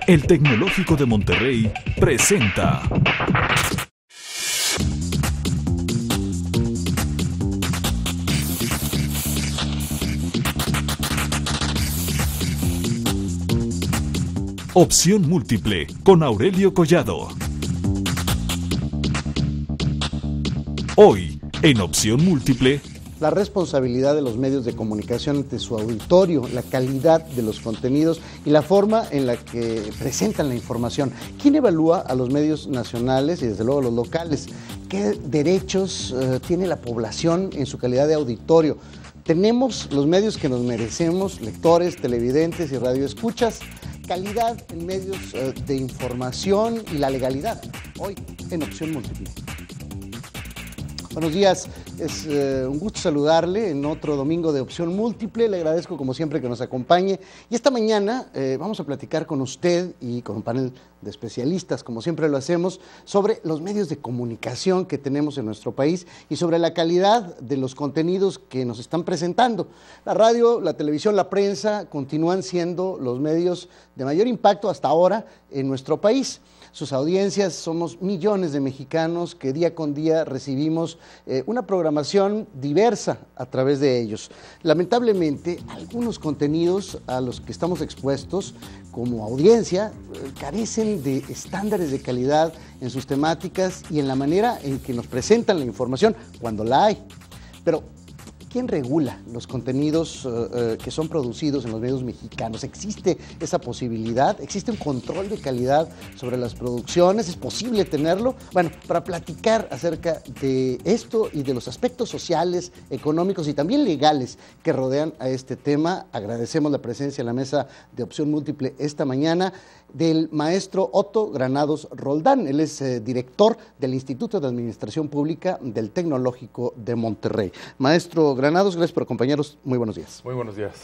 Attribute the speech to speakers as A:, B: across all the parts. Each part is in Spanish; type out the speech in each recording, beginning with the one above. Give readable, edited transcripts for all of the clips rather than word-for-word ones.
A: El Tecnológico de Monterrey presenta Opción Múltiple con Aurelio Collado. Hoy, en Opción Múltiple,
B: la responsabilidad de los medios de comunicación ante su auditorio, la calidad de los contenidos y la forma en la que presentan la información. ¿Quién evalúa a los medios nacionales y desde luego los locales? ¿Qué derechos tiene la población en su calidad de auditorio? ¿Tenemos los medios que nos merecemos, lectores, televidentes y radioescuchas? Calidad en medios de información y la legalidad. Hoy en Opción Múltiple. Buenos días, es un gusto saludarle en otro domingo de Opción Múltiple. Le agradezco como siempre que nos acompañe. Y esta mañana vamos a platicar con usted y con un panel de especialistas, como siempre lo hacemos, sobre los medios de comunicación que tenemos en nuestro país y sobre la calidad de los contenidos que nos están presentando. La radio, la televisión, la prensa continúan siendo los medios de mayor impacto hasta ahora en nuestro país. Sus audiencias, somos millones de mexicanos que día con día recibimos una programación diversa a través de ellos. Lamentablemente, algunos contenidos a los que estamos expuestos como audiencia carecen de estándares de calidad en sus temáticas y en la manera en que nos presentan la información cuando la hay. Pero ¿quién regula los contenidos que son producidos en los medios mexicanos? ¿Existe esa posibilidad? ¿Existe un control de calidad sobre las producciones? ¿Es posible tenerlo? Bueno, para platicar acerca de esto y de los aspectos sociales, económicos y también legales que rodean a este tema, agradecemos la presencia en la mesa de Opción Múltiple esta mañana del maestro Otto Granados Roldán. Él es director del Instituto de Administración Pública del Tecnológico de Monterrey. Maestro Granados, gracias por acompañarnos. Muy buenos días.
C: Muy buenos días.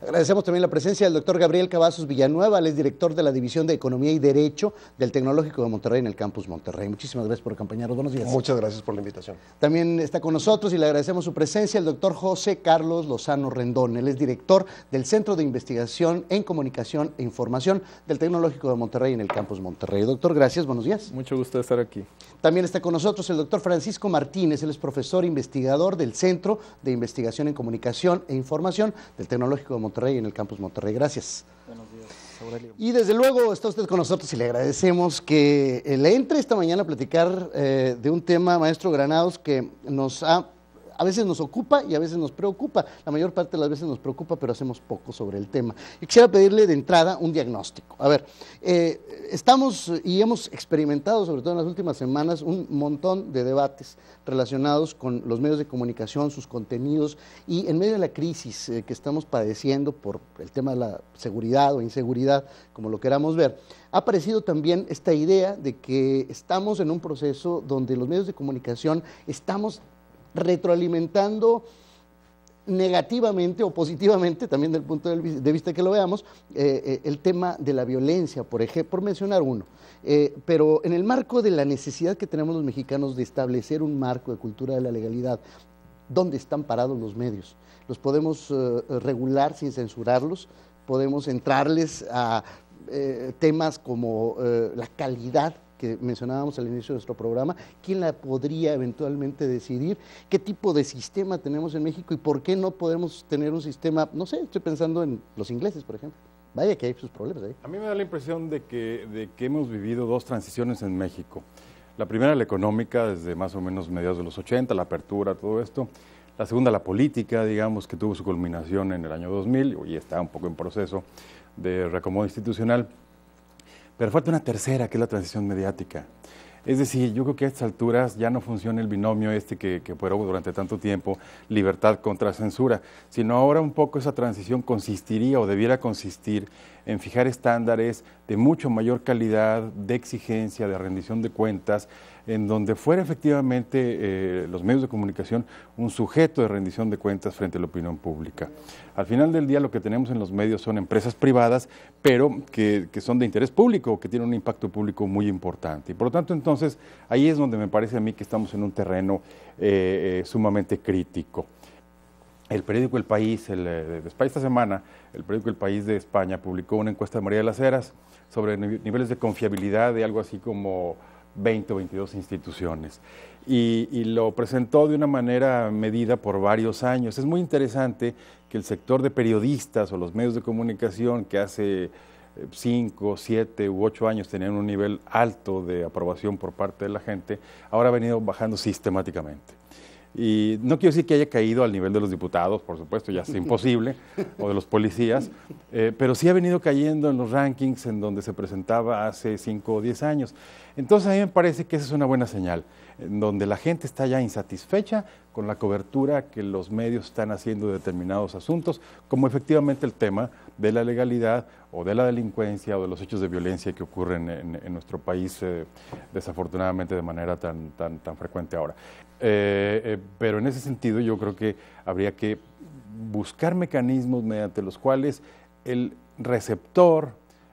B: Agradecemos también la presencia del doctor Gabriel Cavazos Villanueva. Él es director de la División de Economía y Derecho del Tecnológico de Monterrey en el Campus Monterrey. Muchísimas gracias por acompañarnos. Buenos días.
C: Muchas gracias por la invitación.
B: También está con nosotros y le agradecemos su presencia el doctor José Carlos Lozano Rendón. Él es director del Centro de Investigación en Comunicación e Información del Tecnológico de Monterrey en el Campus Monterrey. Doctor, gracias, buenos días.
C: Mucho gusto de estar aquí.
B: También está con nosotros el doctor Francisco Martínez, él es profesor investigador del Centro de Investigación en Comunicación e Información del Tecnológico de Monterrey en el Campus Monterrey. Gracias. Buenos días, Aurelio. Y desde luego está usted con nosotros y le agradecemos que le entre esta mañana a platicar de un tema, maestro Granados, que a veces nos ocupa y a veces nos preocupa. La mayor parte de las veces nos preocupa, pero hacemos poco sobre el tema. Y quisiera pedirle de entrada un diagnóstico. A ver, estamos y hemos experimentado, sobre todo en las últimas semanas, un montón de debates relacionados con los medios de comunicación, sus contenidos, y en medio de la crisis que estamos padeciendo por el tema de la seguridad o inseguridad, como lo queramos ver, ha aparecido también esta idea de que estamos en un proceso donde los medios de comunicación estamos retroalimentando negativamente o positivamente, también del punto de vista que lo veamos, el tema de la violencia, por ejemplo, por mencionar uno. Pero en el marco de la necesidad que tenemos los mexicanos de establecer un marco de cultura de la legalidad, ¿dónde están parados los medios? ¿Los podemos regular sin censurarlos? ¿Podemos entrarles a temas como la calidad que mencionábamos al inicio de nuestro programa? ¿Quién la podría eventualmente decidir? ¿Qué tipo de sistema tenemos en México y por qué no podemos tener un sistema, no sé, estoy pensando en los ingleses, por ejemplo? Vaya que hay sus problemas ahí.
C: A mí me da la impresión de que hemos vivido dos transiciones en México. La primera, la económica, desde más o menos mediados de los 80, la apertura, todo esto. La segunda, la política, digamos, que tuvo su culminación en el año 2000 y está un poco en proceso de reacomodo institucional. Pero falta una tercera, que es la transición mediática. Es decir, yo creo que a estas alturas ya no funciona el binomio que operó durante tanto tiempo, libertad contra censura, sino ahora un poco esa transición consistiría o debiera consistir en fijar estándares de mucho mayor calidad, de exigencia, de rendición de cuentas, en donde fuera efectivamente los medios de comunicación un sujeto de rendición de cuentas frente a la opinión pública. Al final del día lo que tenemos en los medios son empresas privadas, pero que son de interés público, que tienen un impacto público muy importante. Y por lo tanto, entonces, ahí es donde me parece a mí que estamos en un terreno sumamente crítico. el periódico El País, esta semana, el periódico El País de España publicó una encuesta de María de las Heras sobre niveles de confiabilidad de algo así como 20 o 22 instituciones. Y lo presentó de una manera medida por varios años. Es muy interesante que el sector de periodistas o los medios de comunicación que hace 5, 7 u 8 años tenían un nivel alto de aprobación por parte de la gente, ahora ha venido bajando sistemáticamente. Y no quiero decir que haya caído al nivel de los diputados, por supuesto, ya es imposible, o de los policías, pero sí ha venido cayendo en los rankings en donde se presentaba hace 5 o 10 años. Entonces a mí me parece que esa es una buena señal, en donde la gente está ya insatisfecha con la cobertura que los medios están haciendo de determinados asuntos, como efectivamente el tema de la legalidad o de la delincuencia o de los hechos de violencia que ocurren en nuestro país, desafortunadamente de manera tan frecuente ahora. Pero en ese sentido yo creo que habría que buscar mecanismos mediante los cuales el receptor,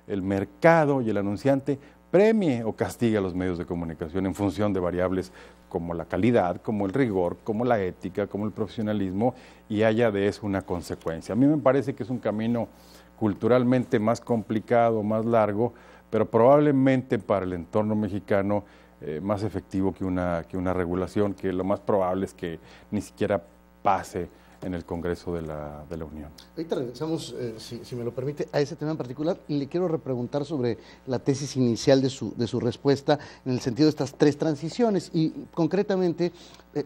C: el mercado y el anunciante premie o castigue a los medios de comunicación en función de variables como la calidad, como el rigor, como la ética, como el profesionalismo, y haya de eso una consecuencia. A mí me parece que es un camino culturalmente más complicado, más largo, pero probablemente para el entorno mexicano más efectivo que una regulación, que lo más probable es que ni siquiera pase en el Congreso de la Unión.
B: Ahorita regresamos, si me lo permite, a ese tema en particular, y le quiero repreguntar sobre la tesis inicial de su respuesta en el sentido de estas 3 transiciones, y concretamente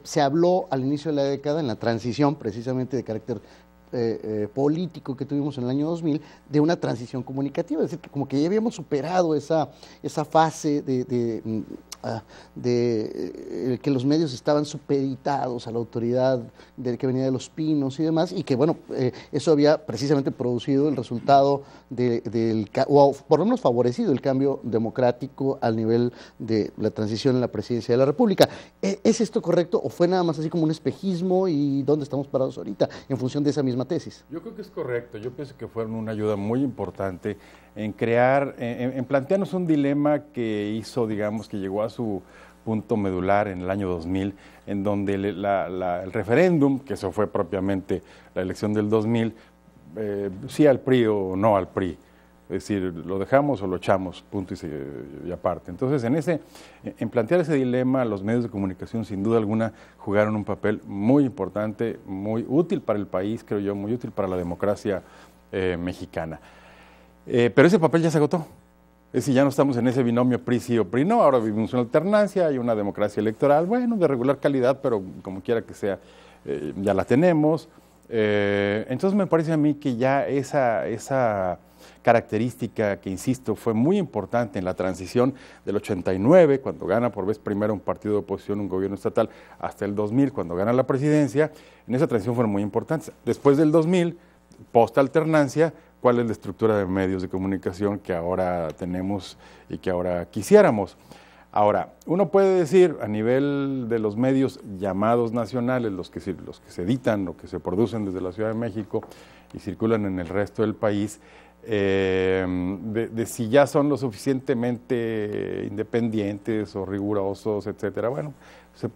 B: se habló al inicio de la década, en la transición precisamente de carácter político que tuvimos en el año 2000, de una transición comunicativa, es decir, que como que ya habíamos superado esa fase de que los medios estaban supeditados a la autoridad que venía de los Pinos y demás, y que bueno, eso había precisamente producido el resultado o por lo menos favorecido el cambio democrático al nivel de la transición en la presidencia de la República. ¿Es esto correcto o fue nada más así como un espejismo y dónde estamos parados ahorita en función de esa misma tesis?
C: Yo creo que es correcto, yo pienso que fueron una ayuda muy importante en crear, en plantearnos un dilema que hizo, digamos, que llegó a su punto medular en el año 2000, en donde el referéndum, que eso fue propiamente la elección del 2000, sí al PRI o no al PRI, es decir, lo dejamos o lo echamos, punto y aparte. Entonces, en plantear ese dilema, los medios de comunicación sin duda alguna jugaron un papel muy importante, muy útil para el país, creo yo, muy útil para la democracia mexicana. Pero ese papel ya se agotó. Es decir, ya no estamos en ese binomio PRI sí o PRI no, ahora vivimos una alternancia, hay una democracia electoral, bueno, de regular calidad, pero como quiera que sea, ya la tenemos. Entonces me parece a mí que ya esa característica que, insisto, fue muy importante en la transición del 89, cuando gana por vez primera un partido de oposición, un gobierno estatal, hasta el 2000, cuando gana la presidencia, en esa transición fueron muy importantes. Después del 2000, post-alternancia, ¿cuál es la estructura de medios de comunicación que ahora tenemos y que ahora quisiéramos? Ahora, uno puede decir a nivel de los medios llamados nacionales, los que se editan o que se producen desde la Ciudad de México y circulan en el resto del país, de si ya son lo suficientemente independientes o rigurosos, etcétera. Bueno,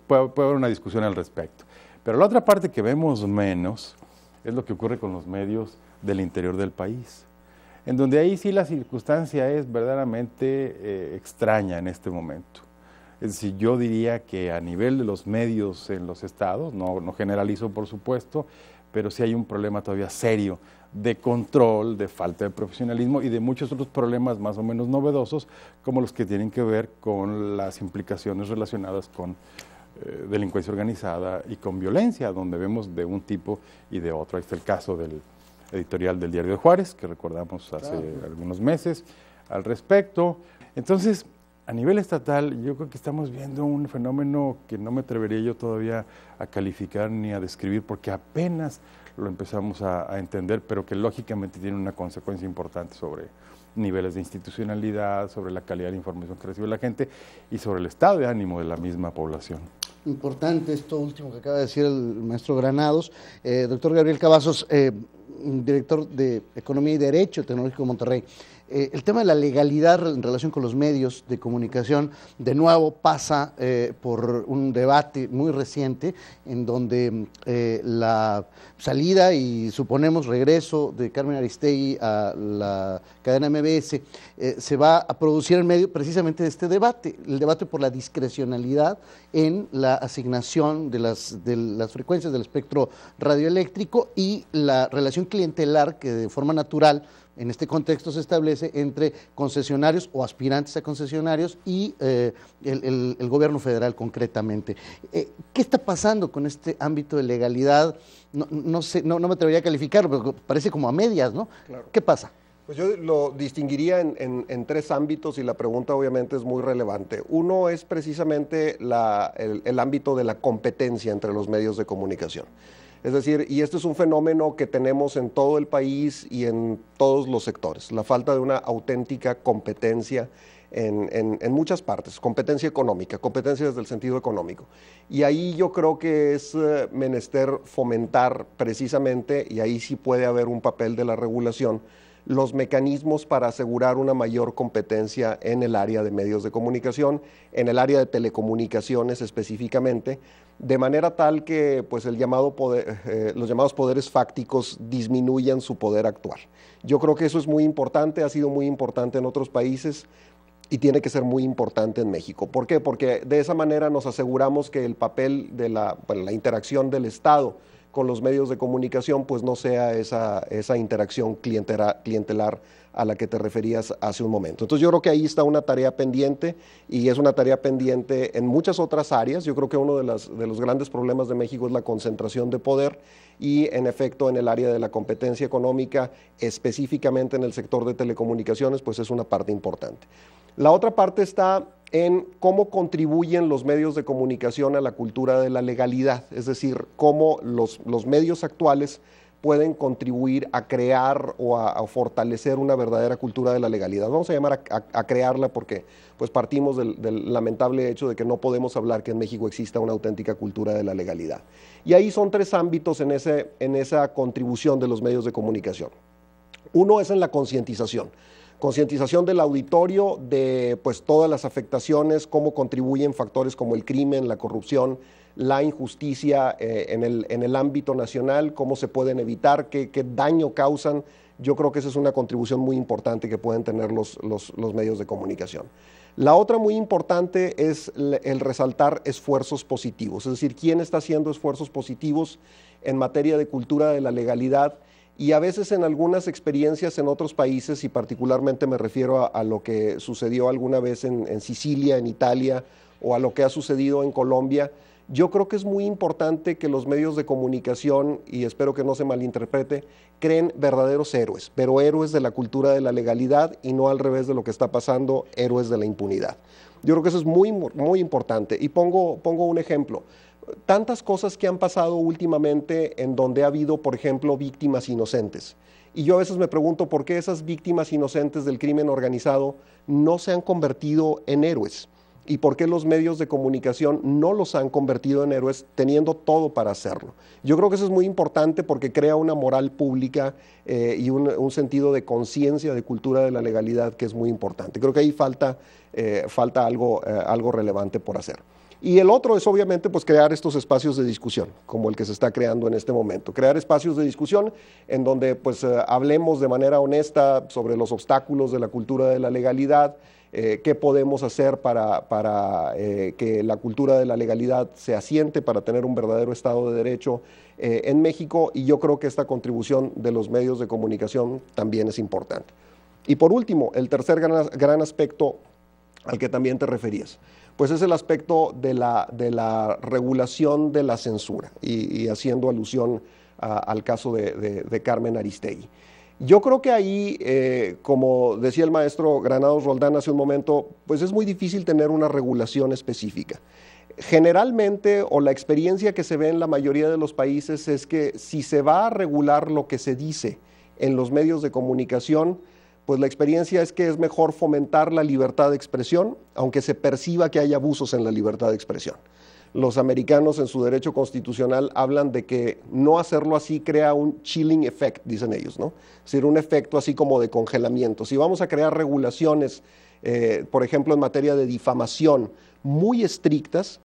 C: puede haber una discusión al respecto. Pero la otra parte que vemos menos es lo que ocurre con los medios del interior del país, en donde ahí sí la circunstancia es verdaderamente extraña en este momento. Es decir, yo diría que a nivel de los medios en los estados, no generalizo por supuesto, pero sí hay un problema todavía serio de control, de falta de profesionalismo y de muchos otros problemas más o menos novedosos, como los que tienen que ver con las implicaciones relacionadas con delincuencia organizada y con violencia, donde vemos de un tipo y de otro. Ahí está el caso del editorial del Diario de Juárez, que recordamos hace algunos meses al respecto. Entonces, a nivel estatal, yo creo que estamos viendo un fenómeno que no me atrevería yo todavía a calificar ni a describir, porque apenas lo empezamos a entender, pero que lógicamente tiene una consecuencia importante sobre niveles de institucionalidad, sobre la calidad de información que recibe la gente y sobre el estado de ánimo de la misma población.
B: Importante esto último que acaba de decir el maestro Granados. Doctor Gabriel Cavazos, director de Economía y Derecho Tecnológico de Monterrey. el tema de la legalidad en relación con los medios de comunicación, de nuevo pasa por un debate muy reciente en donde la salida y suponemos regreso de Carmen Aristegui a la cadena MBS se va a producir en medio precisamente de este debate, el debate por la discrecionalidad en la asignación de las frecuencias del espectro radioeléctrico y la relación clientelar que de forma natural en este contexto se establece entre concesionarios o aspirantes a concesionarios y el gobierno federal concretamente. ¿Qué está pasando con este ámbito de legalidad? No sé, no me atrevería a calificarlo, pero parece como a medias, ¿no?
D: Claro.
B: ¿Qué pasa?
D: Pues yo lo distinguiría en tres ámbitos y la pregunta obviamente es muy relevante. Uno es precisamente el ámbito de la competencia entre los medios de comunicación. Es decir, y este es un fenómeno que tenemos en todo el país y en todos los sectores, la falta de una auténtica competencia en muchas partes, competencia económica, competencia desde el sentido económico. Y ahí yo creo que es menester fomentar precisamente, y ahí sí puede haber un papel de la regulación, los mecanismos para asegurar una mayor competencia en el área de medios de comunicación, en el área de telecomunicaciones específicamente, de manera tal que pues, los llamados poderes fácticos disminuyan su poder actual. Yo creo que eso es muy importante, ha sido muy importante en otros países y tiene que ser muy importante en México. ¿Por qué? Porque de esa manera nos aseguramos que el papel de la interacción del Estado con los medios de comunicación, pues no sea esa interacción clientelar a la que te referías hace un momento. Entonces yo creo que ahí está una tarea pendiente y es una tarea pendiente en muchas otras áreas. Yo creo que uno de los grandes problemas de México es la concentración de poder y en efecto en el área de la competencia económica, específicamente en el sector de telecomunicaciones, pues es una parte importante. La otra parte está en cómo contribuyen los medios de comunicación a la cultura de la legalidad, es decir, cómo los medios actuales pueden contribuir a crear o a fortalecer una verdadera cultura de la legalidad. Vamos a llamar a crearla porque pues partimos del lamentable hecho de que no podemos hablar que en México exista una auténtica cultura de la legalidad. Y ahí son tres ámbitos en esa contribución de los medios de comunicación. Uno es en la concientización del auditorio de pues, todas las afectaciones, cómo contribuyen factores como el crimen, la corrupción, la injusticia en el ámbito nacional, cómo se pueden evitar, qué daño causan. Yo creo que esa es una contribución muy importante que pueden tener los medios de comunicación. La otra muy importante es el resaltar esfuerzos positivos, es decir, quién está haciendo esfuerzos positivos en materia de cultura de la legalidad. Y a veces en algunas experiencias en otros países, y particularmente me refiero a lo que sucedió alguna vez en Sicilia, en Italia, o a lo que ha sucedido en Colombia, yo creo que es muy importante que los medios de comunicación, y espero que no se malinterprete, creen verdaderos héroes, pero héroes de la cultura de la legalidad y no al revés de lo que está pasando, héroes de la impunidad. Yo creo que eso es muy, muy importante. Y pongo un ejemplo. Tantas cosas que han pasado últimamente en donde ha habido, por ejemplo, víctimas inocentes. Y yo a veces me pregunto por qué esas víctimas inocentes del crimen organizado no se han convertido en héroes. Y por qué los medios de comunicación no los han convertido en héroes teniendo todo para hacerlo. Yo creo que eso es muy importante porque crea una moral pública y un sentido de conciencia, de cultura de la legalidad que es muy importante. Creo que ahí falta algo relevante por hacer. Y el otro es obviamente pues crear estos espacios de discusión, como el que se está creando en este momento. Crear espacios de discusión en donde pues hablemos de manera honesta sobre los obstáculos de la cultura de la legalidad, qué podemos hacer para que la cultura de la legalidad se asiente, para tener un verdadero Estado de Derecho en México, y yo creo que esta contribución de los medios de comunicación también es importante. Y por último, el tercer gran aspecto al que también te referías, pues es el aspecto de la regulación de la censura, y haciendo alusión al caso de Carmen Aristegui. Yo creo que ahí, como decía el maestro Granados Roldán hace un momento, pues es muy difícil tener una regulación específica. Generalmente, o la experiencia que se ve en la mayoría de los países es que si se va a regular lo que se dice en los medios de comunicación, pues la experiencia es que es mejor fomentar la libertad de expresión, aunque se perciba que hay abusos en la libertad de expresión. Los americanos en su derecho constitucional hablan de que no hacerlo así crea un chilling effect, dicen ellos, ¿no? Es decir, un efecto así como de congelamiento. Si vamos a crear regulaciones, por ejemplo, en materia de difamación muy estrictas,